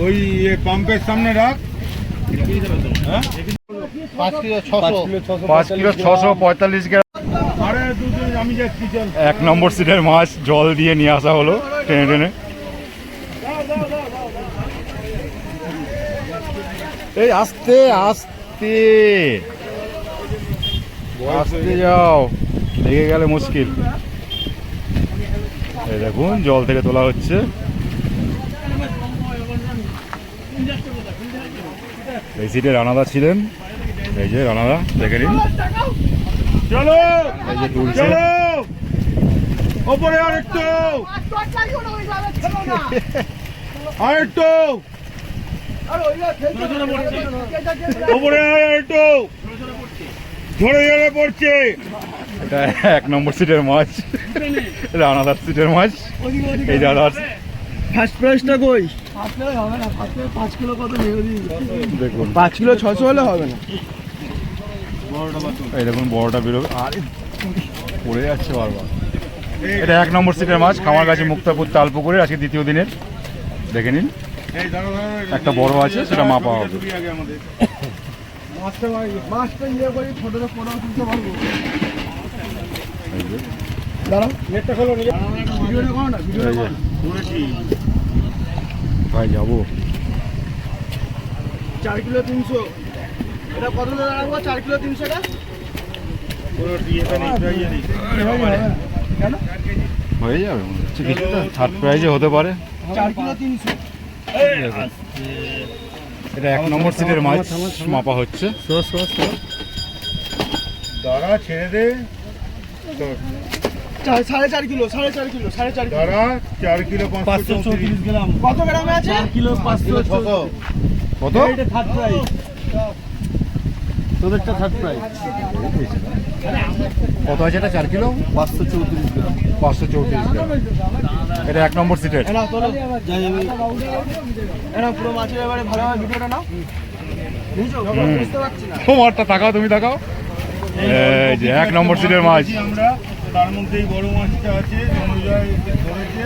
ওই পাম্পের সামনে রাখ। 5 কিলো 645 গ্রাম। আরে দুজন আমি যাচ্ছি, চল। 1 নম্বর সিটের মাছ জল দিয়ে নিয়ে আসা হলো টেনে টেনে। এই আস্তে আস্তে আস্তে যাও, লেগে গেলে মুশকিল। এই দেখুন জল থেকে তোলা হচ্ছে। এই সিটে রানাদা ছিলেন, এই যে রানাদা দেখে নিন। চলো এই যে তুলছে। চলো ওপরে আরেকটু, আরেকটু ওপরে আরেকটু, ধরে ধরে পড়ছে। এটা 1 নম্বর সিটের মাছ, রানাদার সিটের মাছ। এই রানাদার ফার্স্ট প্রাইসটা কই? হবে না, 5 কিলো কত দেখুন, 5 কিলো 600 হলে হবে না। এই দেখুন বড়টা বেরোবে। আর পড়ে যাচ্ছে বারবার। এটা 1 নম্বর সিটের মাছ, খামারগাছি মুক্তাপুর তালপুকুরে আজকে দ্বিতীয় দিনের। দেখে নিন, এই ধরো ধরো, একটা বড় আছে, সেটা মাপা হবে। আগে আমাদের মাছটা ইয়ে করি, ফটোটা তুলতে পারবো। এই যে, দাঁড়াও, নেটটা খোলো, ভিডিওটা করো না, ভিডিওটা এই যে, করো না। করেছি। ভাই যাবো। 4 কিলো 300। এটা কত টাকা রাখবো? 4 কিলো 300 টাকা। পুরো দিয়েটা নেই, ট্রাইয়ে নেই। কেন? হয়ে যাবে মনে হচ্ছে, কিছুটা থার্ড প্রাইজে হতে পারে। 4 কিলো 300। এটা 1 নম্বর সিটের মাছ মাপা হচ্ছে। দাঁড়া, ছেড়ে দে। তো 4.5 কিলো, 4.5 কিলো, 4.5 কিলো। দাঁড়া, 4 কিলো 534 গ্রাম। কত গ্রামে আছে? 4 কিলো 500। কত? এটা থার্ড প্রাইস। তোদেরটা থার্ড প্রাইস। কত আছে এটা? 4 কিলো 534 গ্রাম। 534 গ্রাম। এটা 1 নম্বর সিটের। এরা তোরা যাই যাবে। এরা পুরো মাছের এবারে ভালোভাবে ভিডিওটা নাও। বুঝছো? বুঝতে পারছি না। তোমারটা তাকাও, তুমি তাকাও। এই যে 1 নম্বর সিটের মাছ। আমরা তার মধ্যেই বড় মাছটা আছে, অনুযায়ী ধরেছে।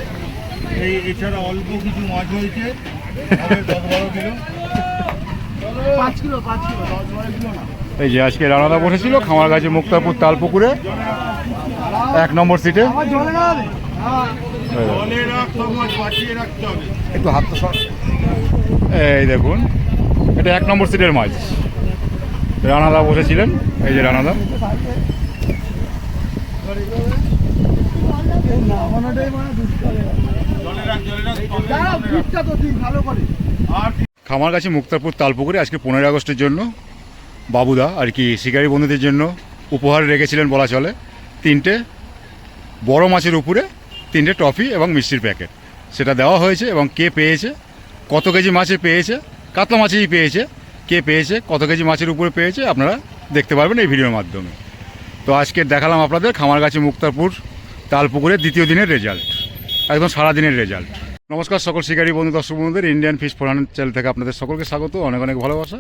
এই এছাড়া অল্প কিছু মাছ হয়েছে, 10-12 কিলো। 5 কিলো 5 কিলো 10-12 কিলো না। এই যে আজকে রানাদা বসেছিল খামারগাছি মুক্তাপুর তালপুকুরে 1 নম্বর সিটে। আমার জলে না রে। হ্যাঁ। জলে রাখ, সব মাছ বাঁচিয়ে রাখতে হবে। একটু হাত তো সর। এই দেখুন, এটা 1 নম্বর সিটের মাছ, রানাদা বসেছিলেন। এই যে রানাদা। না ওনাটাই মানে দুষ্ট করে। জলে রাখ, জলে রাখ। দাঁড়াও, ফিটটা তো ঠিক ভালো করে। আর খামারগাছি মুক্তাপুর তালপুকুরে আজকে 15 আগস্টের জন্য বাবুদা আর কি শিকারী বন্ধুদের জন্য উপহার রেখেছিলেন বলা চলে। 3টে বড় মাছের উপরে 3টে টফি এবং মিষ্টির প্যাকেট, সেটা দেওয়া হয়েছে। এবং কে পেয়েছে, কত কেজি মাছে পেয়েছে, কাতলা মাছেই পেয়েছে, কে পেয়েছে, কত কেজি মাছের উপরে পেয়েছে, আপনারা দেখতে পারবেন এই ভিডিওর মাধ্যমে। তো আজকে দেখালাম আপনাদের খামারগাছি মুক্তাপুর তালপুকুরের দ্বিতীয় দিনের রেজাল্ট, একদম সারাদিনের রেজাল্ট। নমস্কার সকল শিকারী বন্ধু দর্শক বন্ধুদের, Indian fish four hundred channel থেকে আপনাদের সকলকে স্বাগত, অনেক অনেক ভালোবাসা।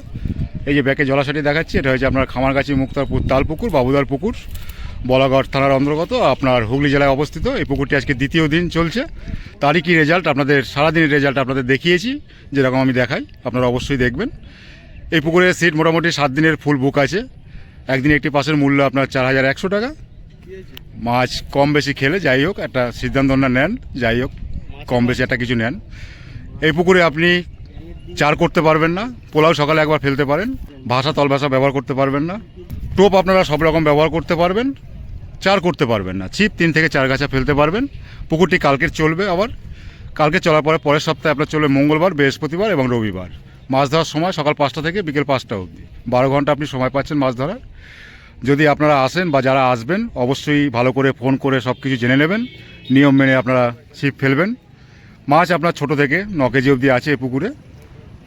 এই যে ব্যাকে জলাশয়টি দেখাচ্ছি, এটা হচ্ছে আপনার খামারগাছি মুক্তাপুর তালপুকুর, বাবুদার পুকুর, বলাগড় থানার অন্তর্গত, আপনার হুগলি জেলায় অবস্থিত। এই পুকুরটি আজকে দ্বিতীয় দিন চলছে। তারই কি রেজাল্ট আপনাদের, সারাদিনের রেজাল্ট আপনাদের দেখিয়েছি, যেরকম আমি দেখাই, আপনারা অবশ্যই দেখবেন। এই পুকুরের সিট মোটামুটি 7 দিনের ফুল বুক আছে। একদিন একটি পাসের মূল্য আপনার 4100 টাকা। মাছ কম বেশি খেলে যাই হোক একটা সিদ্ধান্ত না নেন, যাই হোক কম বেশি একটা কিছু নেন। এই পুকুরে আপনি চার করতে পারবেন না, পোলাও সকালে একবার ফেলতে পারেন, ভাষা তল ভাষা ব্যবহার করতে পারবেন না, টোপ আপনারা সব রকম ব্যবহার করতে পারবেন, চার করতে পারবেন না, ছিপ 3 থেকে 4 গাছা ফেলতে পারবেন। পুকুরটি কালকে চলবে, আবার কালকে চলার পরে পরের সপ্তাহে আপনার চলবে মঙ্গলবার, বৃহস্পতিবার এবং রবিবার। মাছ ধরার সময় সকাল 5টা থেকে বিকেল 5টা অবধি, 12 ঘন্টা আপনি সময় পাচ্ছেন মাছ ধরার। যদি আপনারা আসেন বা যারা আসবেন অবশ্যই ভালো করে ফোন করে সব কিছু জেনে নেবেন, নিয়ম মেনে আপনারা ছিপ ফেলবেন। মাছ আপনার ছোট থেকে 9 কেজি অবধি আছে এই পুকুরে।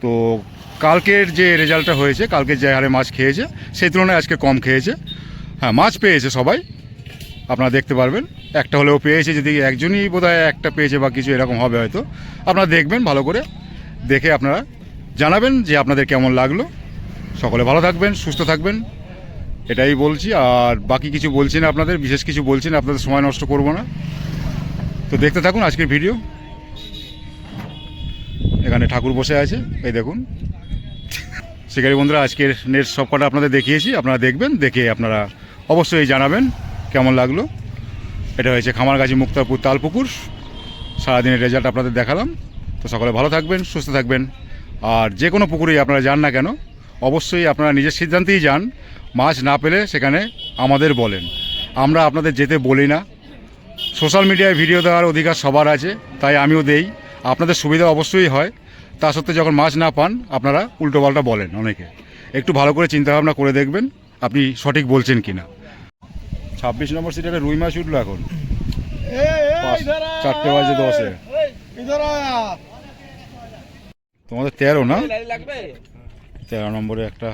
তো কালকের যে রেজাল্টটা হয়েছে, কালকে যে হারে মাছ খেয়েছে সেই তুলনায় আজকে কম খেয়েছে। হ্যাঁ, মাছ পেয়েছে সবাই, আপনারা দেখতে পারবেন। একটা হলেও পেয়েছে, যদি একজনই বোধহয় একটা পেয়েছে বা কিছু এরকম হবে হয়তো। আপনারা দেখবেন, ভালো করে দেখে আপনারা জানাবেন যে আপনাদের কেমন লাগলো। সকলে ভালো থাকবেন, সুস্থ থাকবেন, এটাই বলছি। আর বাকি কিছু বলছি না আপনাদের, বিশেষ কিছু বলছি না, আপনাদের সময় নষ্ট করব না। তো দেখতে থাকুন আজকের ভিডিও। এখানে ঠাকুর বসে আছে, এই দেখুন। শিকারী বন্ধুরা, আজকের নেট সব কটা আপনাদের দেখিয়েছি, আপনারা দেখবেন, দেখে আপনারা অবশ্যই জানাবেন কেমন লাগলো। এটা হয়েছে খামারগাছি মুক্তারপুর তালপুকুর, সারাদিনের রেজাল্ট আপনাদের দেখালাম। তো সকলে ভালো থাকবেন, সুস্থ থাকবেন। আর যে কোনো পুকুরেই আপনারা যান না কেন, অবশ্যই আপনারা নিজের সিদ্ধান্তেই যান। মাছ না পেলে সেখানে আমাদের বলেন, আমরা আপনাদের যেতে বলি না। সোশ্যাল মিডিয়ায় ভিডিও দেওয়ার অধিকার সবার আছে, তাই আমিও দেই, আপনাদের সুবিধা অবশ্যই হয়। তা সত্ত্বেও যখন মাছ না পান আপনারা উল্টোপাল্টা বলেন অনেকে। একটু ভালো করে চিন্তাভাবনা করে দেখবেন আপনি সঠিক বলছেন কি না। 26 নম্বর সিটে রুই মাছ উঠলো এখন, 4:10। তোমাদের 13 না? 13 নম্বরে একটা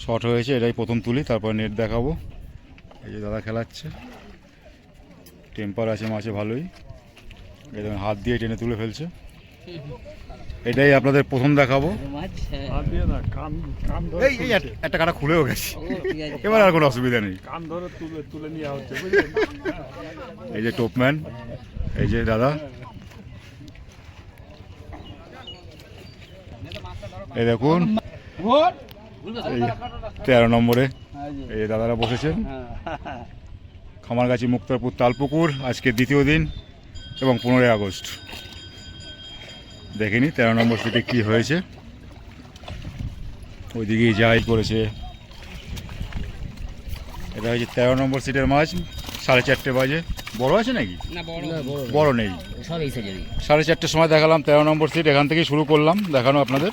শট হয়েছে, এটাই প্রথম তুলি, তারপর নেট দেখাবো। এই যে দাদা খেলাচ্ছে, টেম্পার আছে মাছে ভালোই, এই দেখুন হাত দিয়ে টেনে তুলে ফেলছে। এটাই আপনাদের প্রথম দেখাবো। একটা কাটা খুলেও গেছে, এবার আর কোনো অসুবিধা নেই। এই যে টপম্যান, এই যে দাদা, এই দেখুন 13 নম্বরে এই যে দাদারা বসেছেন। খামারগাছি মুক্তারপুর তালপুকুর, আজকে দ্বিতীয় দিন এবং 15 আগস্ট। দেখিনি 13 নম্বর সিটে কি হয়েছে, ওইদিকে যাই করেছে। এটা হয়েছে 13 নম্বর সিটের মাছ, 4:30 বাজে। বড় আছে নাকি? বড় নেই, 4:30 সময় দেখালাম 13 নম্বর সিট। এখান থেকেই শুরু করলাম দেখানো আপনাদের,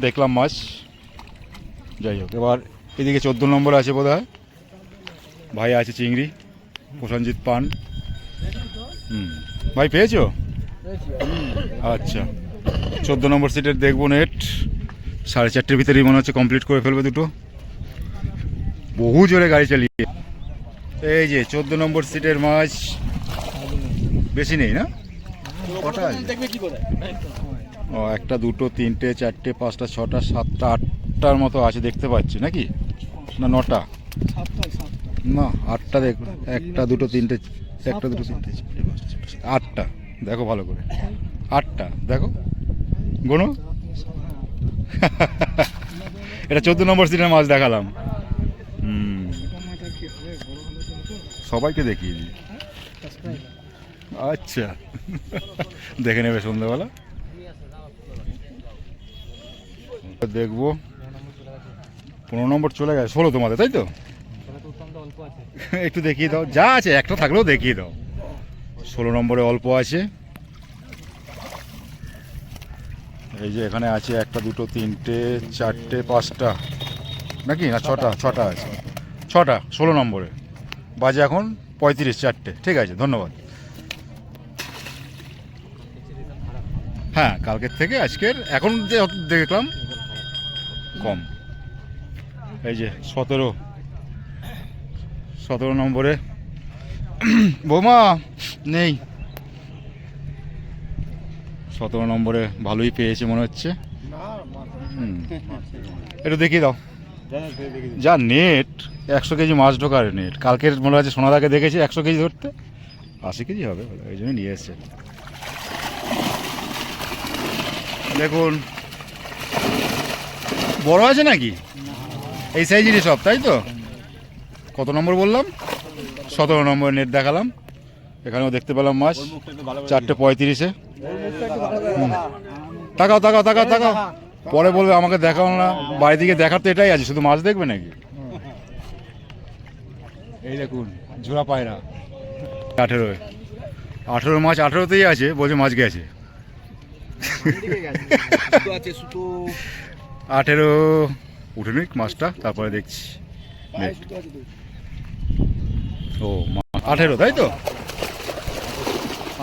দেখলাম মাছ। যাই হোক, এবার এদিকে 14 নম্বর আছে বোধ হয়, ভাই আছে চিংড়ি, প্রসেনজিৎ পান। ভাই পেয়েছো? আচ্ছা, 14 নম্বর সিটের দেখবো নেট, 4:30 ভিতরেই মনে হচ্ছে কমপ্লিট করে ফেলবে দুটো। বহু জোরে গাড়ি চালিয়ে। এই যে 14 নম্বর সিটের মাছ, বেশি নেই না? কটা আছে? ও, 1, 2, 3, 4, 5, 6, 7, 8টার মতো আছে দেখতে পাচ্ছি, নাকি না 9টা? না 8টা দেখো, 1, 2, 3, 1, 2, 3, 8টা দেখো ভালো করে, 8টা দেখো গোনো। এটা 14 নম্বর সিটের মাছ দেখালাম। সবাইকে দেখিয়ে দিই। আচ্ছা, দেখে নেবে সন্ধ্যাবেলা। দেখবো 15 নম্বর চলে গেছে, 16 তোমাদের, তাই তো? একটু দেখিয়ে দাও, যা আছে একটা থাকলেও দেখিয়ে দাও। 16 নম্বরে অল্প আছে। এই যে এখানে আছে 1, 2, 3, 4, 5টা নাকি না 6টা আছে, 6টা 16 নম্বরে। বাজে এখন 35, 4টে। ঠিক আছে, ধন্যবাদ। হ্যাঁ, কালকের থেকে আজকের এখন যে দেখলাম কম। এই যে 17 নম্বরে বৌমা নেই। 17 নম্বরে ভালোই পেয়েছে মনে হচ্ছে। একটু দেখিয়ে দাও। যা নেট, 100 কেজি মাছ ঢোকার নেট। কালকের মনে হচ্ছে সোনাদাকে দেখেছি 100 কেজি ধরতে, 80 কেজি হবে, এই জন্য নিয়ে এসছে। দেখুন বড় আছে নাকি? এই সাইজেরই সব, তাই তো? কত নম্বর বললাম? 17 নম্বর নেট দেখালাম। এখানেও দেখতে পেলাম মাছ, 4:35-এ। তাকাও তাকাও তাকাও তাকাও, পরে বলবে আমাকে দেখাও না। বাড়ি দিকে দেখার তো এটাই আছে, শুধু মাছ দেখবে নাকি? এই দেখুন ঝোড়া পায়রা 18 মাছ, 18তেই আছে, বলছে মাছ গেছে। 18 উঠে নিক মাছটা, তারপরে দেখছি। ও 18, তাই তো?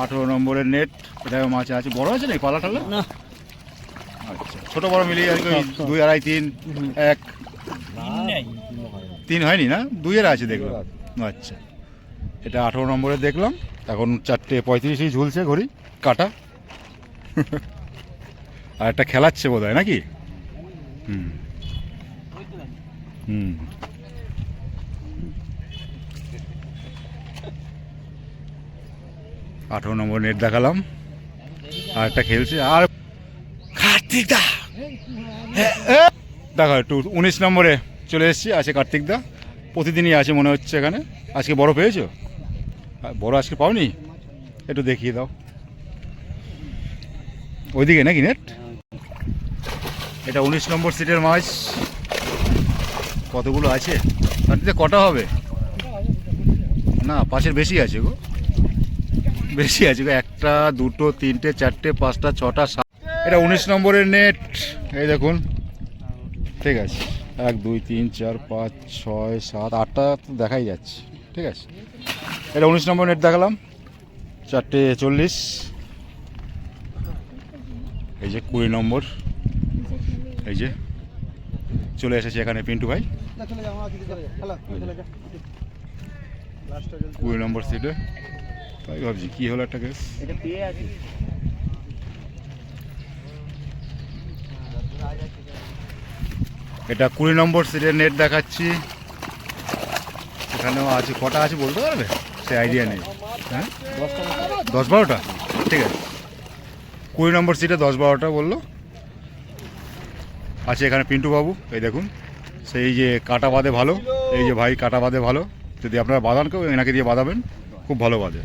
18 নম্বরের নেট, এটাও মাছ আছে। বড় আছে নাকি পালা টালা? না, আচ্ছা, ছোট বড় মিলিয়ে আর কি 2, 2.5, 3, 1, 3 হয়নি না? 2-এর আছে দেখলাম। আচ্ছা, এটা 18 নম্বরে দেখলাম। এখন 4:35 ঝুলছে ঘড়ি কাটা। আর একটা খেলাচ্ছে বোধ হয় নাকি? 18 নম্বর নেট দেখালাম। আর একটা খেলছে আর কার্তিক দা দেখো একটু 19 নম্বরে চলে এসেছি, আছে কার্তিক দা, প্রতিদিনই আছে মনে হচ্ছে এখানে। আজকে বড় পেয়েছো? বড় আজকে পাওনি? একটু দেখিয়ে দাও ওইদিকে নাকি নেট। এটা 19 নম্বর সিটের মাছ। কতগুলো আছে? কার্তিক কটা হবে? না, পাশের বেশি আছে গো, বেশি আছে গো। 1 2 3 4 5 6 7। এটা 19 নম্বরের নেট, এই দেখুন। ঠিক আছে, 1 2 3 4 5 6 7 8টা তো দেখাই যাচ্ছে। ঠিক আছে, এটা 19 নম্বর নেট দেখালাম, 4:40। এই যে 20 নম্বর, এই যে চলে এসেছে এখানে পিন্টু ভাই 20 নম্বর সিটে। তাই ভাবছি কি হলো একটা কেস। এটা 20 নম্বর সিটের নেট দেখাচ্ছি। এখানেও আছে, কটা আছে বলতে পারবে? সে আইডিয়া নেই। হ্যাঁ, 10-12টা। ঠিক আছে, 20 নম্বর সিটে 10-12টা বললো আছে এখানে পিন্টু বাবু। এই দেখুন, সেই যে কাটা বাঁধে ভালো, এই যে ভাই কাটা বাঁধে ভালো। যদি আপনারা বাঁধান কেউ, এনাকে দিয়ে বাঁধাবেন, খুব ভালো বাঁধে।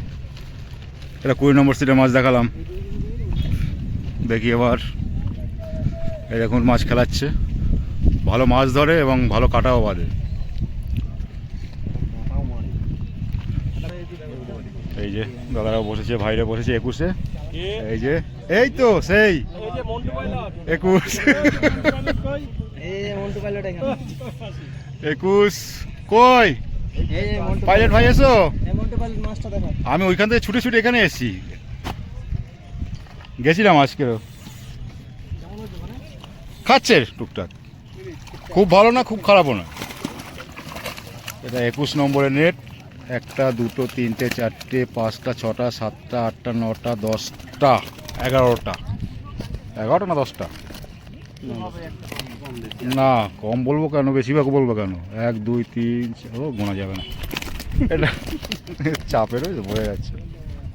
এটা 20 নম্বর সিটের মাছ দেখালাম। দেখি এবার, এই দেখুন মাছ খেলাচ্ছে, ভালো মাছ ধরে এবং ভালো কাটাও বাঁধে। এই যে দাদারাও বসেছে, ভাইরা বসেছে 21-এ। এই যে, এই তো সেই 21 21 কই পাইলট ভাই এসো। আমি ওইখান থেকে ছুটে ছুটে এখানে এসেছি, গেছিলাম আজকেও। খাচ্ছে টুকটাক, খুব ভালো না খুব খারাপও না। এটা 21 নম্বরের নেট। 1 2 3 4 5 6 7 8 9 10টা 11টা 11টা না 10টা না, কম বলবো কেন, বেশি ভাগ বলবো কেন? 1 2 3 ও গোনা যাবে না, এটা চাপের বোঝা যাচ্ছে।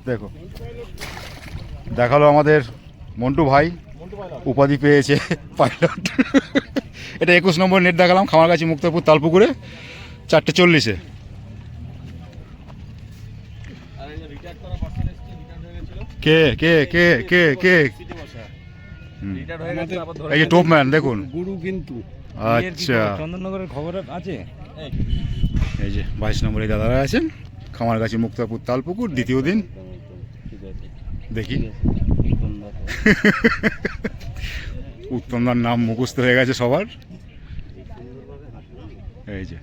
দেখো, দেখালো আমাদের মন্টু ভাই, উপাধি পেয়েছে পাইলট। এটা 21 নম্বর নেট দেখালাম, খামারগাছি মুক্তাপুর তালপুকুরে, 4:40-এ। কে কে কে কে কে এই যে টপম্যান দেখুন, গুরু কিন্তু। আচ্ছা, চন্দননগরের খবর আছে। এই যে 22 নম্বরে দাদারা আছেন, খামারগাছি মুক্তাপুর তালপুকুর, দ্বিতীয় দিন। দেখি উত্তমদার নাম মুখস্থ হয়ে গেছে সবার। এই যে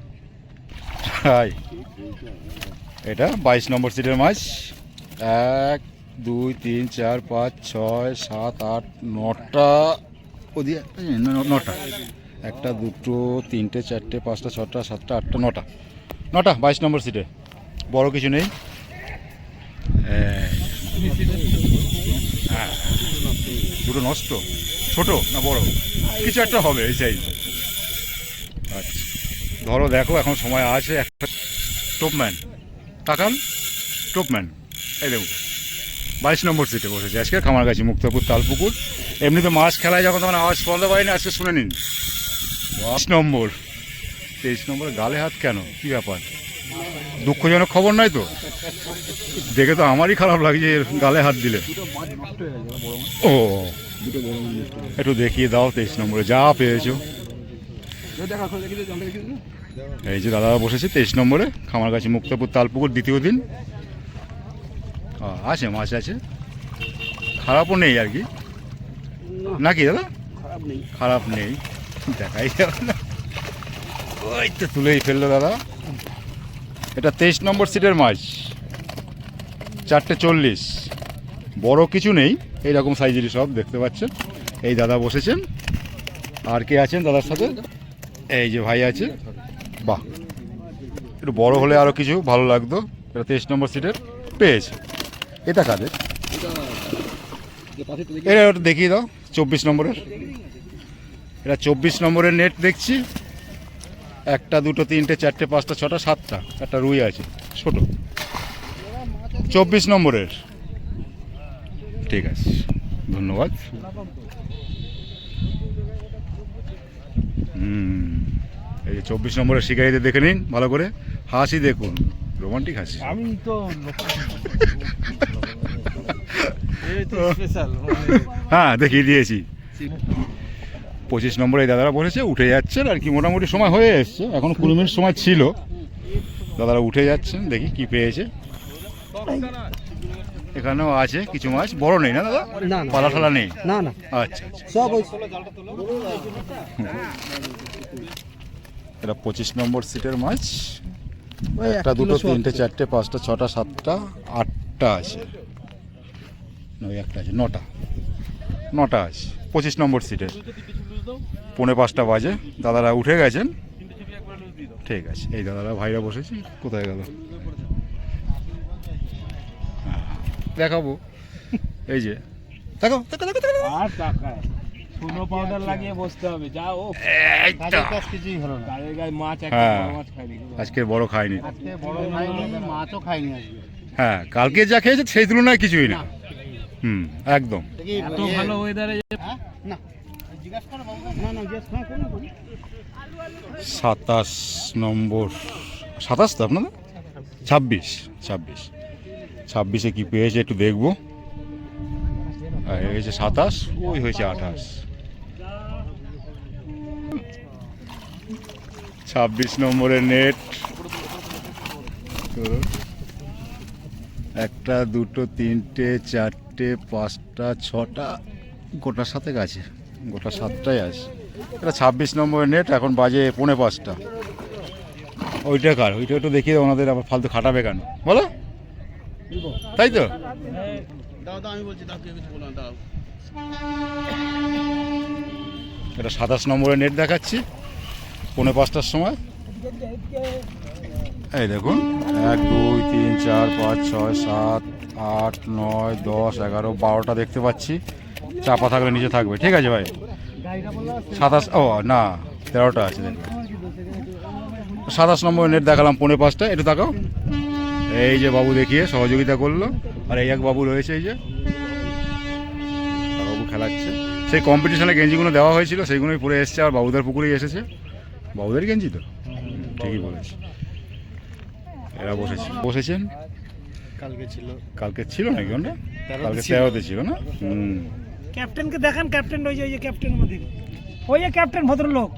এটা 22 নম্বর সিটের মাছ। 1 2 3 4 5 6 7 8 9টা, ওদিকে 9টা। 1 2 3 4 5 6 7 8 9টা 22 নম্বর সিটে। বড় কিছু নেই। দুটো নষ্ট, ছোট না বড় কিছু একটা হবে এই সাইজ। আচ্ছা, ধরো দেখো এখন সময় আছে। একটা টপম্যান, তাকান টপম্যান, এই দেখুন 22 নম্বর সিটে বসেছে আজকে, খামারগাছি মুক্তাপুর তালপুকুর। এমনিতে মাছ খেলায় যখন তখন আওয়াজ শুনতে পারিনি, আজকে শুনে নিন। 22 নম্বর। 23 নম্বরে গালে হাত কেন, কি ব্যাপার? দুঃখজনক খবর নয় তো? দেখে তো আমারই খারাপ লাগছে গালে হাত দিলে। ও একটু দেখিয়ে দাও 23 নম্বরে যা পেয়েছো। এই যে দাদা বসেছে 23 নম্বরে, খামারগাছি মুক্তাপুর তালপুকুর, দ্বিতীয় দিন। আছে মাছ আছে, খারাপও নেই আর কি, নাকি দাদা? খারাপ নেই, দেখাই যাবে না। ওই তো তুলেই ফেললো দাদা। এটা 23 নম্বর সিটের মাছ, 4:40। বড় কিছু নেই, এইরকম সাইজেরই সব দেখতে পাচ্ছেন। এই দাদা বসেছেন, আর কে আছেন দাদার সাথে? এই যে ভাই আছে। বাহ, একটু বড় হলে আরও কিছু ভালো লাগতো। এটা 23 নম্বর সিটের পেয়েছে। এটা কাদের? এটা ওটা দেখিয়ে দাও 24 নম্বরের। এটা 24 নম্বরের নেট দেখছি। 1 2 3 4 5 6 7টা, একটা রুই আছে ছোট, 24 নম্বরের। ঠিক আছে। ধন্যবাদ। এই যে 24 নম্বরের শিকারীদের দেখে নিন ভালো করে, হাসি দেখুন, রোমান্টিক হাসি। আমি তো এই তো স্পেশাল হ্যাঁ দেখিয়ে দিয়েছি। 25 নম্বরে এই দাদারা বসেছে, উঠে যাচ্ছেন আর কি, মোটামুটি সময় হয়ে এসছে, এখন 20 মিনিট সময় ছিল। দাদারা উঠে যাচ্ছেন, দেখি কি পেয়েছে। এখানেও আছে কিছু মাছ, বড় নেই না দাদা? না পালা ঠালা নেই? না না আচ্ছা আচ্ছা। সব ওই এটা 25 নম্বর সিটের মাছ। ওই 1টা, 2টো, কিলো 3টে, 4টে, 5টা, 6টা, 7টা, 8টা আছে, ওই একটা আছে, 9টা আছে 25 নম্বর সিটের। 4:45 বাজে, দাদারা উঠে গেছেন। ঠিক আছে, এই দাদারা ভাইরা বসেছি, কোথায় গেল দেখাবো। এই যে দেখো দেখো দেখো দেখো। আর টাকা শুনো পাউডার লাগিয়ে বসতে হবে যা। ও এইটা। কিছুই হলো না, গায়ে গায়ে মাছ একটা হ্যাঁ। বড় মাছ খাইনি আজকে বড় খাইনি, আজকে বড় খাইনি, মাছও খাইনি আজকে। হ্যাঁ কালকে যা খেয়েছে সেই তুলনায় কিছুই না। একদম। এত ভালো ওয়েদারে না জিজ্ঞাসা করো বাবু। না না জিজ্ঞাসা করো না। 27 নম্বর, 27 তো আপনাদের? 26 কি পেয়েছে একটু দেখবো। হয়েছে 27, ওই হয়েছে 28। 26 নম্বরের নেট। 1টা, 2টো, 3টে, 4টে, 5টা, 6টা, গোটা 7 আছে, গোটা 7টাই আছে। এটা 26 নম্বরের নেট। এখন বাজে 4:45। ওইটা কার? ওইটা একটু দেখিয়ে ওনাদের আবার ফালতু খাটাবে কেন বলো, তাই তো? দাও দাও, আমি বলছি দাও, কেউ কিছু বলো না, দাও। এটা 27 নম্বরের নেট দেখাচ্ছি 4:45টার সময়। এই দেখুন 1, 2, 3, 4, 5, 6, 7, 8, 9, 10, 11, 12টা দেখতে পাচ্ছি। চাপা থাকলে নিচে থাকবে, ঠিক আছে ভাই। 27, ও না 13টা আছে দেখুন। 27 নম্বরের নেট দেখালাম 4:45। একটু তাকাও। এই যে বাবু দেখিয়ে সহযোগিতা করলো, আর এই এক বাবু রয়েছে, এই যে বাবু খেলাচ্ছে। সেই কম্পিটিশনে গেঞ্জিগুলো দেওয়া হয়েছিল, সেইগুলোই পরে এসছে, আর বাবুদের পুকুরেই এসেছে। বাবুদের গেঞ্জি তো, ঠিকই বলেছি। এরা বসেছেন। কালকে ছিল নাকি ওটা? কালকে 13তে ছিল না? ক্যাপ্টেনকে দেখান, ক্যাপ্টেন ওই যে ক্যাপ্টেন আমাদের, ওই যে ক্যাপ্টেন ভদ্রলোক,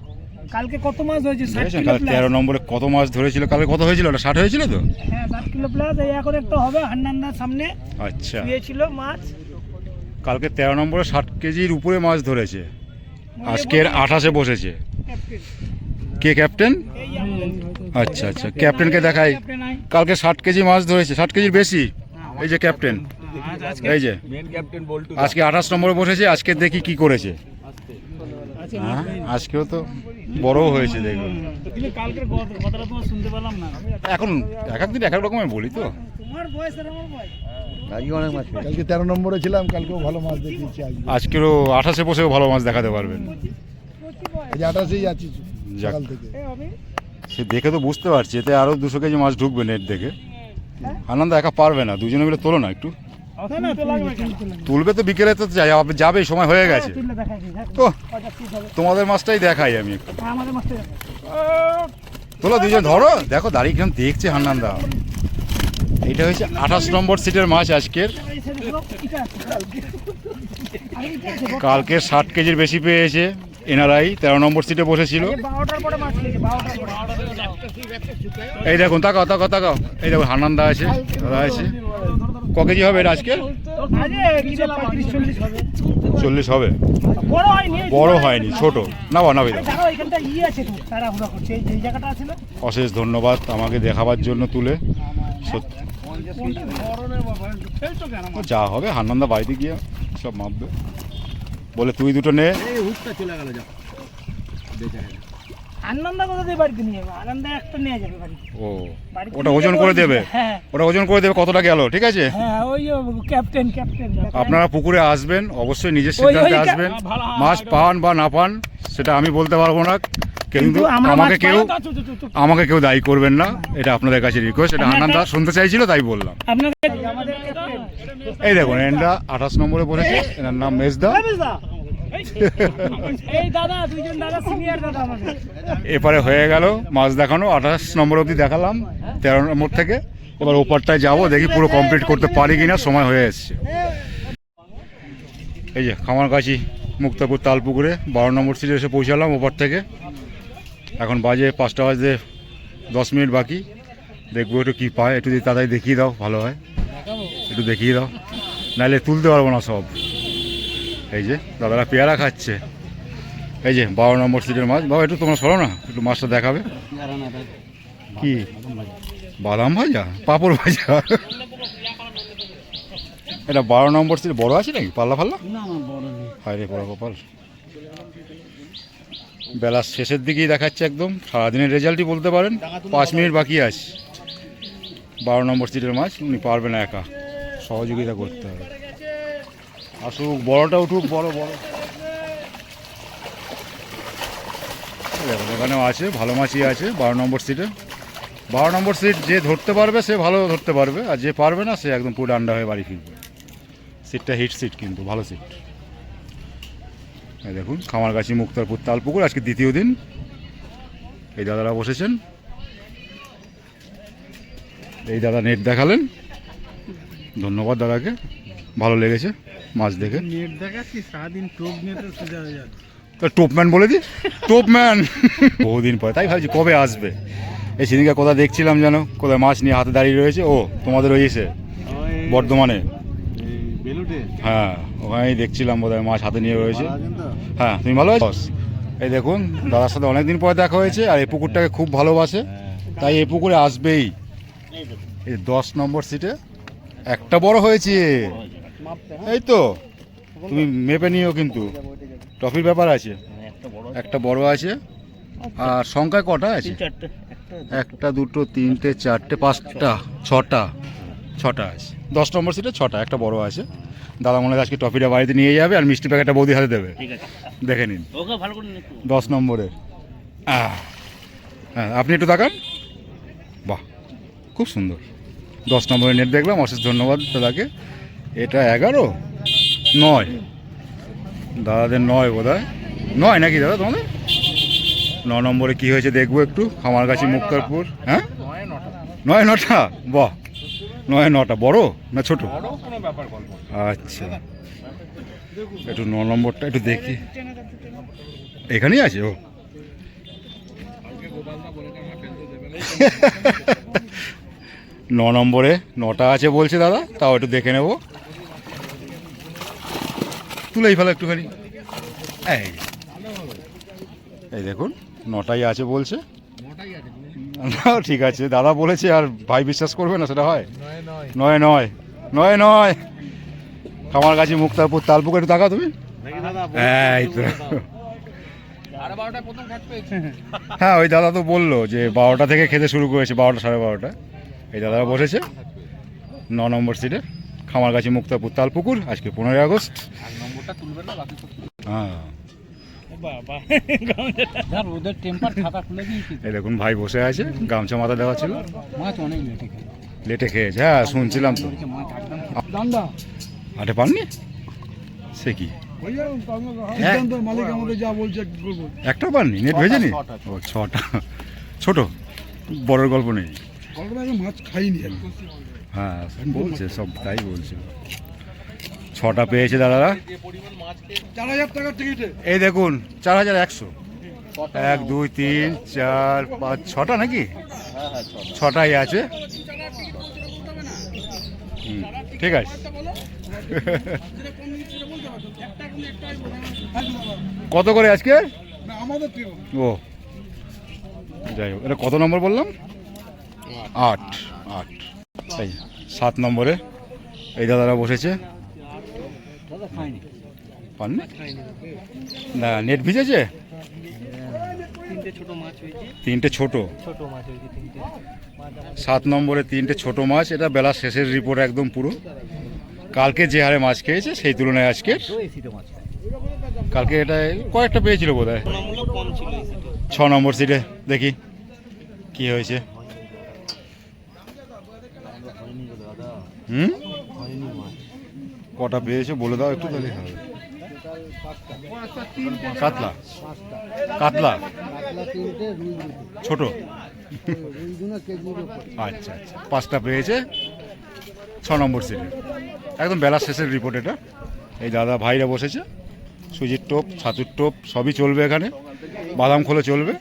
কালকে কত মাছ হয়েছে? 60 দেখেছেন কিলো কালকে 13 প্লাস। নম্বরে কত মাছ ধরেছিল? কালকে কত হয়েছিল? ওটা 60 হয়েছিল তো? হ্যাঁ 60 কিলো প্লাস। এই এখন একটা হবে হান্নান্দার সামনে আচ্ছা, শুয়েছিল মাছ। কালকে 13 নম্বরে 60 কেজির উপরে মাছ ধরেছে। আজকের 28-এ বসেছে। ক্যাপ্টেন কে ক্যাপ্টেন? এই আমাদের আচ্ছা আচ্ছা, ক্যাপ্টেনকে দেখাই। Captain I. কালকে 60 কেজি মাছ ধরেছে, 60 কেজির বেশি। এই যে ক্যাপ্টেন, এই যে মেন ক্যাপ্টেন বল্টু। আজকে 28 নম্বরে বসেছে। আজকে দেখি কি করেছে। হ্যাঁ আজকেও তো বড়ও হয়েছে দেখুন। কিন্তু কালকের কথাটা তোমার শুনতে পেলাম না। এখন এক একদিন এক এক রকমের বলি তো। তোমার বয়স আর আমার বয়স। আজকে অনেক মাছ পেয়েছি। কালকে 13 নম্বরে ছিলাম, কালকেও ভালো মাছ দেখিয়েছি। আজকেরও 28-এ বসেও ভালো মাছ দেখাতে পারবেন। এই যে 28-এই আছি যাক। সকাল থেকে। এ হবে সে দেখে তো বুঝতে পারছি, এতে আরও 200 কেজি মাছ ঢুকবে নেট দেখে। আনন্দ একা পারবে না, দুজনে মিলে তোলো না একটু। না না লাগবে কেন? তুলবে তো বিকেলে, তো যাবে, সময় হয়ে গেছে তুললে দেখাই দিই। তো। 50 হবে। তোমাদের মাছটাই দেখাই আমি একটু। হ্যাঁ আমাদের মাছটা দেখো। তোলো দুজন, ধরো। দেখো দাঁড়িয়ে কিরম দেখছে হান্নান্দা। এইটা হচ্ছে 28 নম্বর সিটের মাছ আজকের। এই সাইডে ধরো, এটা আছে। আর এটা আছে, কালকে 60 কেজির বেশি পেয়েছে এনআরআই, 13 নম্বর সিটে বসেছিল। 12টার পরে মাছ খেয়েছে, 12টার পরে। এই দেখুন, তাকাও তাকাও তাকাও, এই দেখুন হান্নান্দা আছে, দাদা আছে। ক কেজি হবে এটা আজকে? আরে কিলো 35-40 হবে। 40 হবে। বড় হয়নি। বড় হয়নি, ছোট। না নাবি দাও। দেখো এখানটা আছে তো, তাড়াহুড়া করছে। এই জায়গাটা আছে না? অশেষ ধন্যবাদ আমাকে দেখাবার জন্য তুলে। সত্যি ও যা হবে হান্নান্দা বাড়িতে গিয়ে সব মাপবে। বলে তুই দুটো নে। এই হুকটা চলে গেল, যা বেঁচে গেল। আনন্দা কোথা দিয়ে বাড়িতে নিয়ে যাবে? আনন্দা একটা নিয়ে যাবে বাড়িতে। ও বাড়িতে ওটা নিয়ে ওজন যাবে করে ওই- দেবে। হ্যাঁ ওটা ওজন করে দেবে কতটা গেল, ঠিক আছে? হ্যাঁ ওই ক্যাপ্টেন ক্যাপ্টেন আপনারা পুকুরে আসবেন, অবশ্যই নিজের ওই সিদ্ধান্তে কা- আসবেন। মাছ পান বা না পান সেটা আমি বলতে পারবো না, কিন্তু আমরা আমাকে মাছ কেউ পাই না, চুপ, চুপ, চুপ। আমাকে কেউ দায়ী করবেন না, এটা আপনাদের কাছে রিকোয়েস্ট। এটা হান্নান দা শুনতে চাইছিল তাই বললাম। আপনাদের আমাদের ক্যাপ্টেন এই দেখুন এন্ডা 28 নম্বরে বলেছে, এনার নাম মেজদা। এই দাদা, দুইজন দাদা সিনিয়র দাদা আমাদের। এপারে হয়ে গেল মাছ দেখানো, 28 নম্বর অবধি দেখালাম 13 নম্বর থেকে। এবার ওপারটায় যাবো, দেখি পুরো কমপ্লিট করতে পারি কিনা, সময় হয়ে এসছে। এই যে খামারগাছি মুক্তাপুর তালপুকুরে 12 নম্বর সিটে এসে পৌঁছালাম ওপার থেকে। এখন বাজে 5টা বাজতে 10 মিনিট বাকি। দেখবো একটু কী পায়, একটু যদি তাড়াতাড়ি দেখিয়ে দাও ভালো হয়, একটু দেখিয়ে দাও, নাহলে তুলতে পারবো না সব। এই যে দাদারা পেয়ারা খাচ্ছে। এই যে 12 নম্বর সিটের মাছ। বাবা একটু তোমরা সরো না, একটু মাছটা দেখাবে। কি বাদাম ভাজা, পাঁপড় ভাজা। এটা 12 নম্বর সিট বড় আছে নাকি, পাল্লা ফাল্লা? হায় রে বড় কপাল। বেলা শেষের দিকেই দেখাচ্ছে একদম, সারাদিনের রেজাল্টই বলতে পারেন। 5 মিনিট বাকি আছে। 12 নম্বর সিটের মাছ, উনি পারবে না একা, সহযোগিতা করতে হবে। আসুক, বড়টা উঠুক, বড় বড়। দেখুন এখানেও আছে, ভালো মাছই আছে 12 নম্বর সিটে। 12 নম্বর সিট যে ধরতে পারবে সে ভালো ধরতে পারবে, আর যে পারবে না সে একদম পুরো ডান্ডা হয়ে বাড়ি ফিরবে। সিটটা হিট সিট, কিন্তু ভালো সিট। এই দেখুন খামারগাছি মুক্তারপুর তালপুকুর, আজকে দ্বিতীয় দিন। এই দাদারা বসেছেন, এই দাদা নেট দেখালেন, ধন্যবাদ দাদাকে, ভালো লেগেছে মাছ দেখে। নেট দেখাচ্ছি সারাদিন, টোপ নিয়ে তো সোজা হয়ে যাচ্ছে। তো টোপম্যান বলে দি, টোপম্যান। বহুদিন পরে, তাই ভাবছি কবে আসবে। এই সেদিনকে কোথায় দেখছিলাম যেন, কোথায় মাছ নিয়ে হাতে দাঁড়িয়ে রয়েছে। ও তোমাদের ওই এসে বর্ধমানে, হ্যাঁ ওখানেই দেখছিলাম, বোধহয় মাছ হাতে নিয়ে রয়েছে। হ্যাঁ তুমি ভালো আছো? এই দেখুন দাদার সাথে অনেকদিন পরে দেখা হয়েছে, আর এই পুকুরটাকে খুব ভালোবাসে, তাই এই পুকুরে আসবেই। এই 10 নম্বর সিটে একটা বড় হয়েছে, এই তো তুমি মেপে নিও, কিন্তু ট্রফির ব্যাপার আছে। একটা বড় আছে, আর সংখ্যায় কটা আছে? 1 2 3 4 5 6টা আছে। 10 নম্বর সিটে 6টা, একটা বড় আছে। দাদা মনে হয় আজকে ট্রফিটা বাড়িতে নিয়ে যাবে, আর মিষ্টি প্যাকেটটা বৌদি হাতে দেবে। দেখে নিন 10 নম্বরের। হ্যাঁ আপনি একটু তাকান, বাহ খুব সুন্দর। 10 নম্বরের নেট দেখলাম, অশেষ ধন্যবাদ দাদাকে। এটা 11 9 দাদাদের 9 বোধ হয়, 9 নাকি দাদা তোমাদের? 9 নম্বরে কি হয়েছে দেখবো একটু। খামারগাছি মুক্তারপুর, হ্যাঁ 9 9টা, বাহ 9 9টা। বড় না ছোট? আচ্ছা একটু 9 নম্বরটা একটু দেখি, এখানেই আছে। ও 9 নম্বরে 9টা আছে বলছে দাদা, তাও একটু দেখে নেব। তুলেই ফেলো একটুখানি। এই দেখুন 9টাই আছে বলছে। ঠিক আছে দাদা বলেছে, আর ভাই বিশ্বাস করবে না সেটা হয়? 9 9 9 9 খামারগাছি মুক্তারপুর তালপুকুর। একটু তাকাও তুমি, এই তো। হ্যাঁ ওই দাদা তো বললো যে 12টা থেকে খেতে শুরু করেছে, 12টা 12:30। এই দাদারা বসেছে 9 নম্বর সিটে, খামারগাছি মুক্তারপুর তালপুকুর। আজকে 15 আগস্ট। হ্যাঁ এই দেখুন ভাই বসে আছে, গামছা মাথা দেওয়া ছিল। লেটে খেয়েছে, হ্যাঁ শুনছিলাম তো। আটে পাননি সে কি? মালিক আমাদের যা বলছে করবো। একটা পাননি, নেট ভেজেনি? ও 6টা, ছোট বড়র গল্প নেই। মাছ খাইনি। হ্যাঁ বলছে সব, তাই বলছে। 6টা পেয়েছে দাদারা। 4000 টাকার টিকিটে এই দেখুন 4100। 1 2 3 4 5 6টা নাকি? 6টাই আছে। ঠিক আছে। কত করে আজকে? ও যাই হোক, এটা কত নম্বর বললাম? 8 এই 7 নম্বরে এই দাদারা বসেছে। পাননি না, নেট ভিজেছে। 3টে ছোট। 7 নম্বরে 3টে ছোট মাছ। এটা বেলা শেষের রিপোর্ট একদম পুরো। কালকে যে হারে মাছ খেয়েছে সেই তুলনায় আজকে, কালকে এটা কয়েকটা পেয়েছিল বোধ হয়। 6 নম্বর সিটে দেখি কি হয়েছে। হুম, কটা পেয়েছে বলে দাও একটু, তাহলে হবে। কাতলা, কাতলা ছোট, আচ্ছা আচ্ছা, 5টা পেয়েছে 6 নম্বর সিটে। একদম বেলা শেষের রিপোর্ট এটা। এই দাদা ভাইরা বসেছে, সুজির টোপ, ছাতুর টোপ সবই চলবে এখানে, বাদাম খোলে চলবে,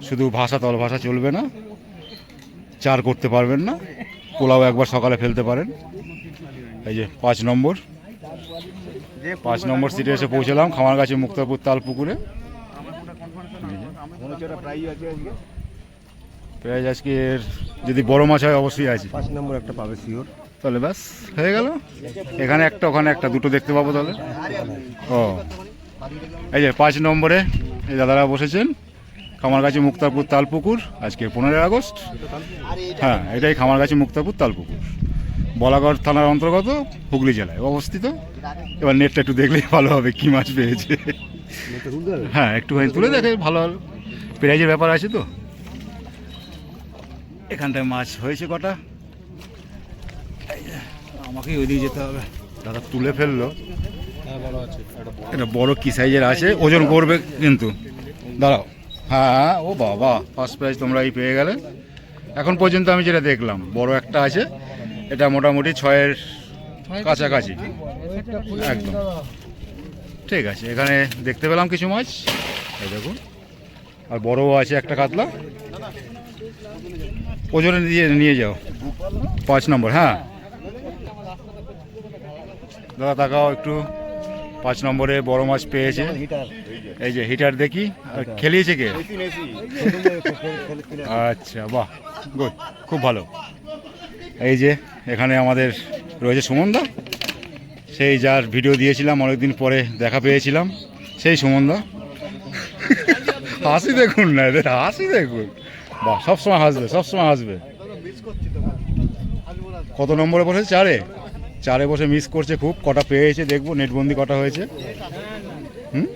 শুধু ভাষা তল ভাষা চলবে না, চার করতে পারবেন না, পোলাও একবার সকালে ফেলতে পারেন। এই যে 5 নম্বর, 5 নম্বর সিটে এসে পৌঁছলাম, খামারগাছি মুক্তাপুর তালপুকুরে। প্রাইজ আজকের যদি বড় মাছ হয় অবশ্যই আছে, 5 নম্বর একটা পাবে শিওর। তাহলে ব্যাস হয়ে গেল। এখানে একটা, ওখানে একটা, দুটো দেখতে পাবো তাহলে। ও এই যে 5 নম্বরে এই দাদারা বসেছেন, খামারগাছি মুক্তাপুর তালপুকুর, আজকে 15 আগস্ট। হ্যাঁ, এটাই খামারগাছি মুক্তাপুর তালপুকুর, বলাগড় থানার অন্তর্গত, হুগলি জেলায় অবস্থিত। এবার নেটটা একটু দেখলেই ভালো হবে কি মাছ পেয়েছে। হ্যাঁ, একটুখানি তুলে দেখে ভালো হলো, প্রাইজের ব্যাপার আছে তো। এখানটায় মাছ হয়েছে কটা, আমাকেই ওইদিকে যেতে হবে। দাদা তুলে ফেললো, এটা বড় কি সাইজের আছে, ওজন করবে কিন্তু। দাঁড়াও, হ্যাঁ, ও বাবা, ফার্স্ট প্রাইজ তোমরাই পেয়ে গেলে। এখন পর্যন্ত আমি যেটা দেখলাম বড় একটা আছে, এটা মোটামুটি 6-এর কাছাকাছি একদম। ঠিক আছে, এখানে দেখতে পেলাম কিছু মাছ, এই দেখুন, আর বড়ও আছে একটা কাতলা, ওজনে দিয়ে নিয়ে যাও। 5 নম্বর, হ্যাঁ দাদা তাকাও একটু, 5 নম্বরে বড় মাছ পেয়েছে। এই যে হিটার দেখি, আর খেলিয়েছে কে? আচ্ছা, বাহ, গুড, খুব ভালো। এই যে এখানে আমাদের রয়েছে সুমনদা, সেই যার ভিডিও দিয়েছিলাম অনেকদিন পরে দেখা পেয়েছিলাম, সেই সুমনদা। হাসি দেখুন না এদের, হাসি দেখুন, বাহ, সবসময় হাসবে, সবসময় হাসবে। কত নম্বরে বসেছে? 4-এ বসে মিস করছে খুব। কটা পেয়েছে দেখবো, নেটবন্দি কটা হয়েছে। হুম,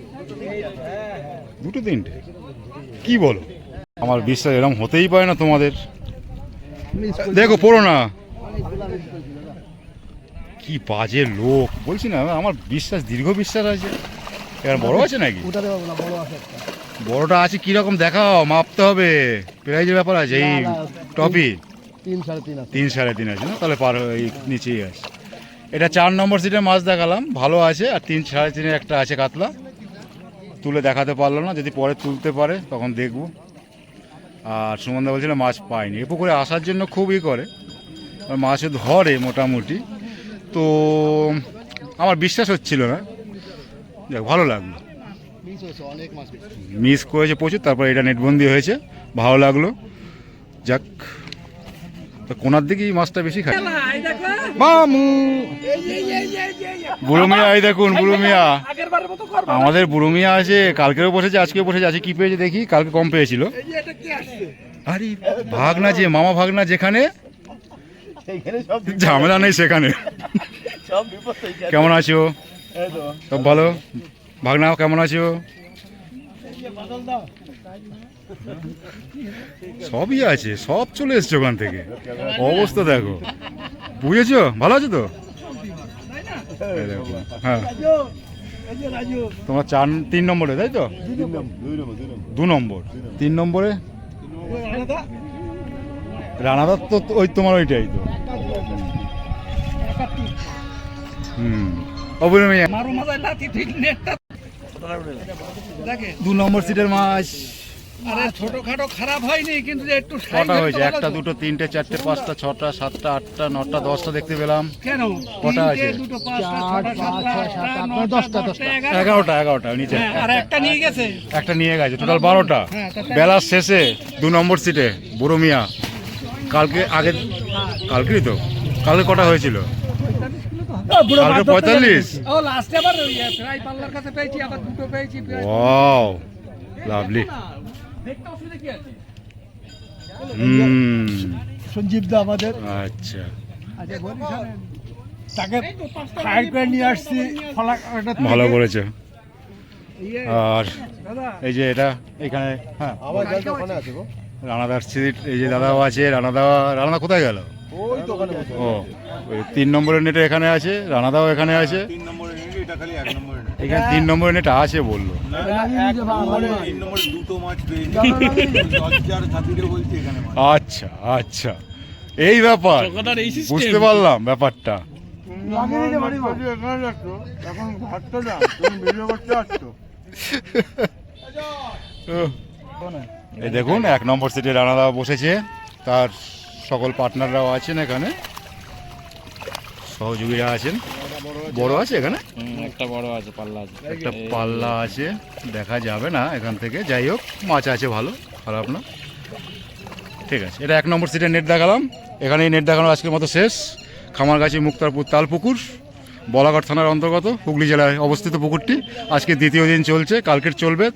2-3টে, কি বলো? আমার বিশ্বাস এরকম হতেই পারে না তোমাদের। দেখো পড়ো না, কি বাজে লোক, বলছি না আমার বিশ্বাস, দীর্ঘ বিশ্বাস আছে। এবার বড় আছে নাকি? বড়টা আছে কিরকম দেখাও, মাপতে হবে, প্রাইজের ব্যাপার আছে। এই টপি 3-3.5 আছে না, তাহলে পার এই নিচেই আছে। এটা 4 নম্বর সিটে মাছ দেখালাম, ভালো আছে। আর 3-3.5 একটা আছে কাতলা, তুলে দেখাতে পারলো না, যদি পরে তুলতে পারে তখন দেখব। আর সুমনদা বলছিল মাছ পায়নি, এ পুকুরে আসার জন্য খুবই করে, মাছও ধরে মোটামুটি, তো আমার বিশ্বাস হচ্ছিল না। যাক, ভালো লাগলো, মিস করেছে প্রচুর, তারপর এটা নেটবন্দি হয়েছে, ভালো লাগলো। যাক, কোনার দিকেই মাছটা বেশি খায়। মামু বুড়ো মিয়া, এই দেখুন বুড়ো মিয়া, আমাদের বুড়ো মিয়া আছে, কালকেও বসেছে, আজকেও বসেছে। আজকে কি পেয়েছে দেখি, কালকে কম পেয়েছিল। আরে ভাগনা, যে মামা ভাগনা যেখানে ঝামেলা নেই সেখানে। কেমন আছো? সব ভালো? ভাগনা কেমন আছো? সবই আছে, সব চলে এসছে ওখান থেকে, অবস্থা দেখো, বুঝেছো? ভালো আছো তো? হ্যাঁ, তোমার 3 নম্বরে, তাই তো? 2 নম্বর, 3 নম্বরে রানাদার তো ওই তোমার ওইটাই তো। অভিনয় 2 নম্বর সিটের মাছ। আরে ছোটখাটো খারাপ হয়নি, কিন্তু একটু কটা হয়েছে? 1, 2, 3, 4, 5, 6, 7, 8, 9, 10টা দেখতে পেলাম। কেন কটা আছে? 11টা নিচে, আর একটা নিয়ে গেছে, একটা নিয়ে গেছে, টোটাল 12টা। বেলার শেষে 2 নম্বর সিটে বুড়ো মিয়া। কালকেই তো, কালকে কটা হয়েছিল? কালকে 45। ও লাস্টে আবার প্রায় পাল্লার কাছে পেয়েছি, আবার দুটো পেয়েছি। Wow, lovely. সঞ্জীব দা আমাদের, আচ্ছা, তাকে ফায়ার করে নিয়ে আসছি। ভালো করেছে। আর এই যে এটা এখানে, হ্যাঁ আবার জলটা ওখানে আছে গো। রানাদার সিট, এই যে দাদাও আছে। রানাদা কোথায় গেল? ওই তো ওখানে বসে। ও ওই 3 নম্বরের নেটে এখানে আছে, রানাদাও এখানে আছে। 3 নম্বরের নেট, এটা খালি 1 নম্বরের নেট। এখানে 3 নম্বরের নেট আছে বললো। না, 3 নম্বরে দুটো মাছ পেয়েছি। লজ্জার খাতিরে বলছি এখানে মাছ। আচ্ছা আচ্ছা, এই ব্যাপার, বুঝতে পারলাম ব্যাপারটা। লাগিয়ে দিতে পারি মা। এখানে যাচ্ছ, এখন ভাতটা দাও, তুমি ভিডিও করতে আসছো। এই দেখুন 1 নম্বর সিটে রানাদা বসেছে, তার সকল পার্টনাররাও আছেন এখানে, সহযোগীরা আছেন। বড় আছে এখানে, একটা বড় আছে, পাল্লা আছে। একটা পাল্লা আছে, দেখা যাবে না এখান থেকে। যাই হোক, মাছ আছে ভালো, খারাপ না। ঠিক আছে, এটা 1 নম্বর সিটের নেট দেখালাম। এখানেই নেট দেখানো আজকের মতো শেষ। খামারগাছি মুক্তারপুর তালপুকুর, বলাগড় থানার অন্তর্গত, হুগলি জেলায় অবস্থিত পুকুরটি। আজকে দ্বিতীয় দিন চলছে, কালকের চলবে,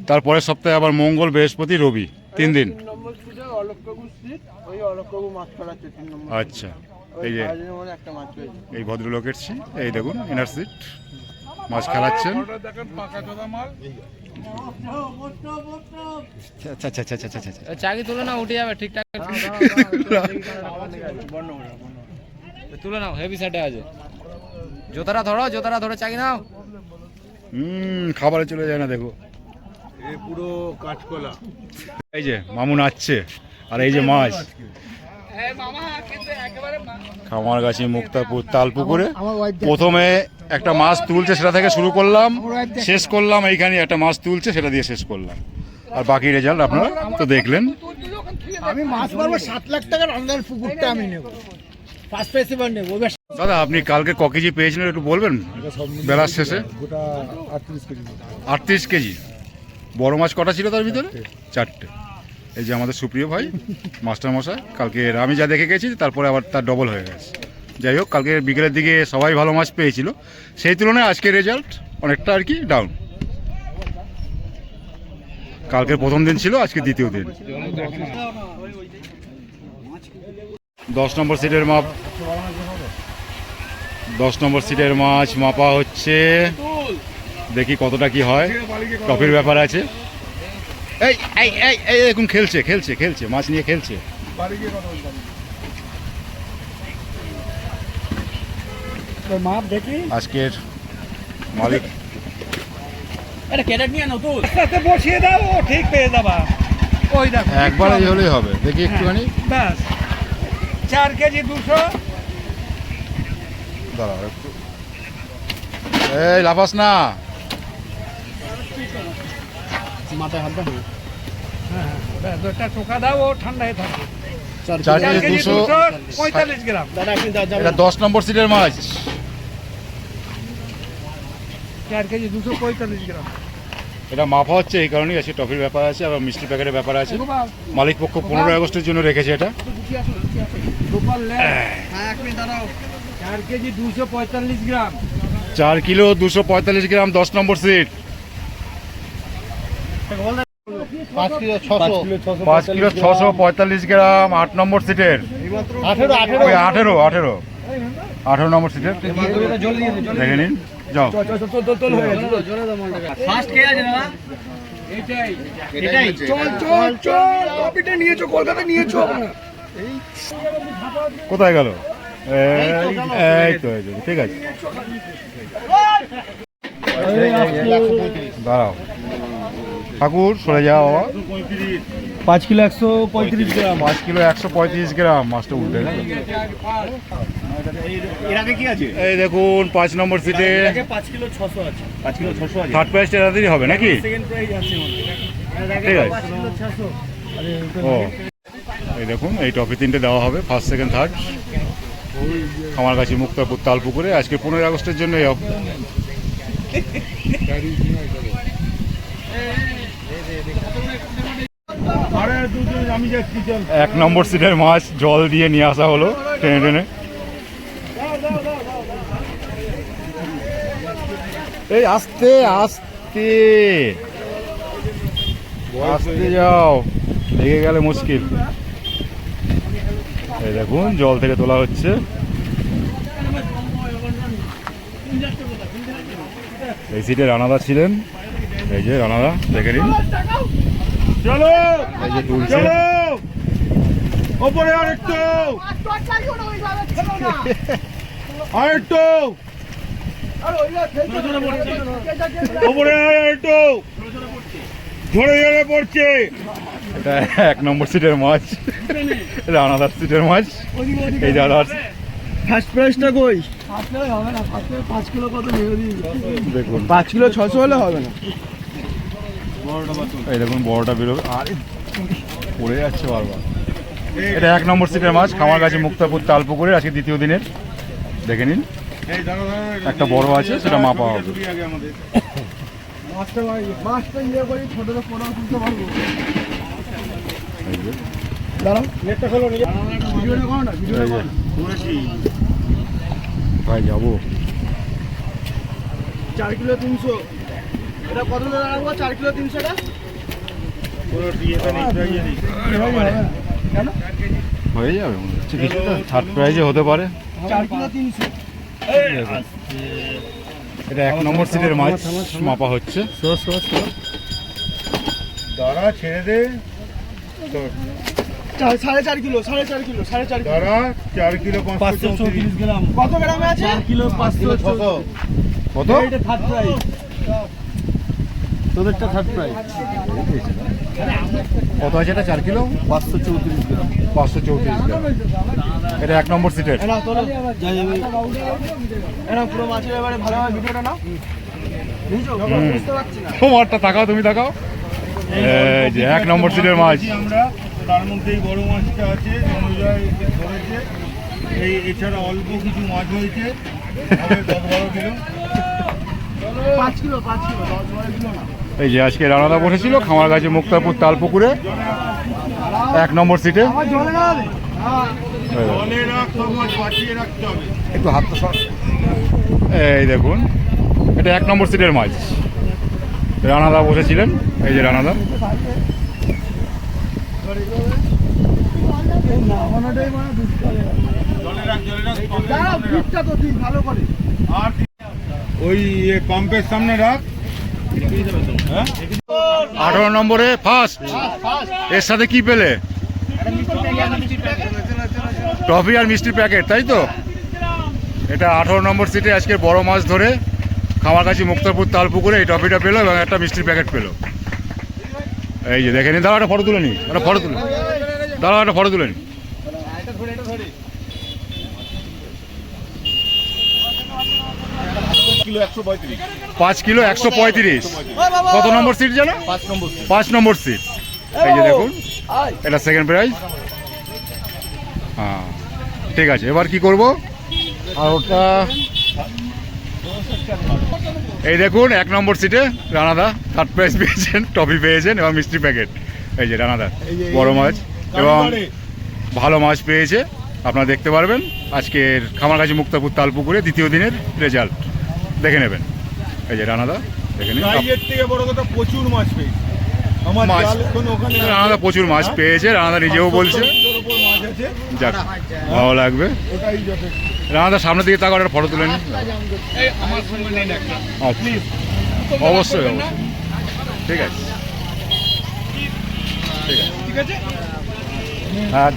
তারপরের সপ্তাহে আবার মঙ্গল, বৃহস্পতি, রবি, 3 দিন। 3 নম্বর সিটে অলোক কাকুর সিট, ওই অলোক কাকু মাছ ফেলাচ্ছে 3 নম্বর। আচ্ছা, এই যে সারাদিনের মধ্যে একটা মাছ পেয়েছি। এই ভদ্রলোকের সিট, এই দেখুন ইনার সিট, মাছ খেলাচ্ছেন। দেখেন পাকা চোদা মাল। আচ্ছা আচ্ছা আচ্ছা আচ্ছা আচ্ছা। চাকি তুলে নাও, উঠে যাবে ঠিকঠাক। তুলে নাও, হেভি সাইডে আছে। জোতাটা ধরো, চাকি নাও। খাবারে চলে যায় না, দেখো এ পুরো কাঁচকলা। এই যে মামুন আসছে, আর এই যে মাছ। খামারগাছি মুক্তারপুর তালপুকুরে প্রথমে একটা মাছ তুলছে, সেটা থেকে শুরু করলাম, শেষ করলাম এইখানে একটা মাছ তুলছে, সেটা দিয়ে শেষ করলাম। আর বাকি রেজাল্ট আপনারা তো দেখলেন। আমি মাছ মারবো 7 লাখ টাকার আন্দার পুকুরটা আমি নেব, ফার্স্ট প্রাইজ এবার নেব। দাদা, আপনি কালকে ক কেজি পেয়েছিলেন একটু বলবেন বেলার শেষে? গোটা 38 কেজি। 38 কেজি। বড় মাছ কটা ছিল তার ভিতরে? 4টে। এই যে আমাদের সুপ্রিয় ভাই মাস্টার মশাই, কালকে আমি যা দেখে গেছি তারপরে আবার তার ডবল হয়ে গেছে। যাই হোক, কালকে বিকেলের দিকে সবাই ভালো মাছ পেয়েছিল, সেই তুলনায় আজকের রেজাল্ট অনেকটা আর কি ডাউন। কালকের প্রথম দিন ছিল, আজকে দ্বিতীয় দিন। 10 নম্বর সিটের মাপ, 10 নম্বর সিটের মাছ মাপা হচ্ছে, দেখি কতটা কি হয়। টপির ব্যাপার আছে। এই এই এই এই দেখুন, খেলছে মাছ নিয়ে খেলছে। মাপ দেখি, আজকের মালিক বসিয়ে দাও, ও ঠিক পেয়ে যাবা। ওই দেখো, একবার এই হলেই হবে, দেখি একটুখানি। ব্যাস 4 কেজি 200। দাঁড়াও একটু, এই লাফাস না। মাথায় হাত দাও। ব্যাস, ওটা টোকা দাও, ও ঠান্ডা হয়ে থাকে। 4 4 কেজি কেজি 245 245 গ্রাম। দাদা আপনি এটা 10 নম্বর সিটের মাছ। 4 কেজি 245 গ্রাম। এটা মাপা হচ্ছে এই কারণেই আছে, টফির ব্যাপার আছে, আবার মিষ্টি প্যাকেটের ব্যাপার আছে। মালিক পক্ষ 15 আগস্টের জন্য রেখেছে এটা। হ্যাঁ, 1 মিনিট দাঁড়াও। 4 কেজি 245 গ্রাম। 4 কিলো 245 গ্রাম, 10 নম্বর সিট। 5 কিলো 600। 5 কিলো 645 গ্রাম, 8 নম্বর সিটের। 18 নম্বর সিটের। দেখে নিন, যাও। ফার্স্ট কে আছে দাদা? এটাই। চল কপিটা নিয়েছো, কলকাতা নিয়েছো। কোথায় গেল? এই তো, ঠিক আছে, দাঁড়াও ঠাকুর, সরে যাও বাবা। 5 কিলো 135 গ্রাম। 5 কিলো 135 গ্রাম, মাছটা উল্টে গেল। এর আগে কি আছে? এই দেখুন 5 নম্বর সিটে 5 কিলো 600 আছে। 5 কিলো 600 আছে। থার্ড প্রাইসটা এরাতেই হবে নাকি? সেকেন্ড প্রাইজ আছে ঠিক আছে। 5 কিলো 600। ও, এই দেখুন এই ট্রফি 3টে দেওয়া হবে, first second third. Khamargachhi Muktarpur তালপুকুরে আজকে 15 আগস্টের জন্য এই আরে দুজন আমি যাচ্ছি, চল। 1 নম্বর সিটের মাছ জল দিয়ে নিয়ে আসা হলো টেনে টেনে। এই আস্তে আস্তে আস্তে যাও, লেগে গেলে মুশকিল। এই দেখুন জল থেকে তোলা হচ্ছে। এই সিটে রানাদা ছিলেন, এই যে রানাদা দেখে নিন, চলো এই যে তুলছে। চলো ওপরে আরেকটু আরেকটু ওপরে আরেকটু ঝরে ঝরে পড়ছে। এটা 1 নম্বর সিটের মাছ, রানাদার সিটের মাছ। এই যে রানাদার ফার্স্ট প্রাইসটা কই? ফার্স্ট প্রাইস হবে না, ফার্স্ট প্রাইস 5 কিলো কত নিয়ে দিই। দেখুন, 5 কিলো 600 হলে হবে না। এই দেখুন বড়টা বেরোবে। আরে পড়ে যাচ্ছে বারবার। এটা 1 নম্বর সিটের মাছ, খামারগাছি মুক্তাপুর তালপুকুরের আজকে দ্বিতীয় দিনের। দেখে নিন, এই দাঁড়া, দাঁড়া, একটা বড় আছে, সেটা মাপা হবে। ছবি আগে আমাদের। মাছটা ইয়ে করি, ছোটটা পড়াও তুলতে পারবো। এই যে, দাঁড়াও, নেটটা খোলো, ভিডিওটা করো না, ভিডিওটা এই যে, করো না। করেছি। ভাই যাবো। 4 কিলো 300। এটা কত করে রাখবো? 4 কিলো 300 টা? পুরো ইয়েটা নেই, প্রাইজে নেই। কেন? হয়ে যাবে মনে হচ্ছে, কিছুটা থার্ড প্রাইজে হতে পারে। 4 কিলো 300। এটা 1 নম্বর সিটের মাছ মাপা হচ্ছে। দাঁড়া, ছেড়ে দে। তো 4.5 কিলো, 4.5 কিলো, 4.5 কিলো। দাঁড়া, 4 কিলো 534 গ্রাম। কত গ্রামে আছে? 4 কিলো 500। কত? এটা থার্ড প্রাইস। তোদেরটা থার্ড প্রাইস। কত আছে এটা? 4 কিলো 534 গ্রাম। 534 গ্রাম। এটা 1 নম্বর সিটের। এনা তোলো, যাই যাবে। এনা পুরো মাছের ব্যাপারে ভালোভাবে ভিডিওটা নাও। বুঝছো? বুঝতে পারছি না। তোমারটা তাকাও, তুমি তাকাও। এই যে 1 নম্বর সিটের মাছ। আমরা তার মধ্যে এই বড় মাছটা আছে, অনুযায়ী ধরেছে। এই এছাড়া অল্প কিছু মাছ হয়েছে, হবে 10-12 কিলো। 5 কিলো 10 কিলো না। এই যে আজকে রানাদা বসেছিল খামারগাছি মুক্তাপুর তালপুকুরে 1 নম্বর সিটে। আমার জলে না রে। হ্যাঁ। জলে রাখ, সব মাছ বাঁচিয়ে রাখতে হবে। একটু হাতটা সর। এই দেখুন, এটা 1 নম্বর সিটের মাছ। রানাদা বসেছিলেন, এই যে রানাদা। এই নামানোটাই মানে দুষ্কর। জলে রাখ, জলে রাখ, দাঁড়াও, পিঠটা তো ঠিক ভালো করে। আর ওই পাম্পের সামনে রাখ। হ্যাঁ 18 নম্বরে ফার্স্ট। এর সাথে কি পেলে? টফি আর মিষ্টির প্যাকেট, তাই তো? এটা 18 নম্বর সিটে আজকে বড় মাছ ধরে খামারগাছি মুক্তাপুর তালপুকুরে এই টফিটা পেলো এবং একটা মিষ্টির প্যাকেট পেলো। এই যে দেখে নিন, দাঁড়া একটা ফটো তুলে নি, একটা ফটো তুলে, দাঁড়া একটা ফটো তুলে নি। কিলো 135। 5 কিলো 135। কত নম্বর সিট জানো? 5 নম্বর সিট। এই যে দেখুন, এটা সেকেন্ড প্রাইজ। হ্যাঁ ঠিক আছে, এবার কি করব? আর ওটা এই দেখুন 1 নম্বর সিটে রানাদা থার্ড প্রাইজ পেয়েছেন, টফি পেয়েছেন এবং মিষ্টি প্যাকেট। এই যে রানাদা বড় মাছ এবং ভালো মাছ পেয়েছে, আপনারা দেখতে পারবেন আজকের খামারগাছি মুক্তাপুর তালপুকুরে দ্বিতীয় দিনের রেজাল্ট দেখে নেবেন। এই যে রানাদা দেখে নিন। প্রাইজের থেকে বড় কথা প্রচুর মাছ পেয়েছি। আমার মাছ জাল এখন ওখানে রানাদা প্রচুর মাছ পেয়েছে, রানাদা নিজেও বলছে। 500 কিলোর উপর মাছ আছে। যাক, ভালো লাগবে। ওটাই যথেষ্ট। রানাদার সামনের দিকে তাকাও, একটা ফটো তুলে নিন। আমার সঙ্গে নেই একটা। আচ্ছা, অবশ্যই অবশ্যই, ঠিক আছে ঠিক আছে। ঠিক আছে। হ্যাঁ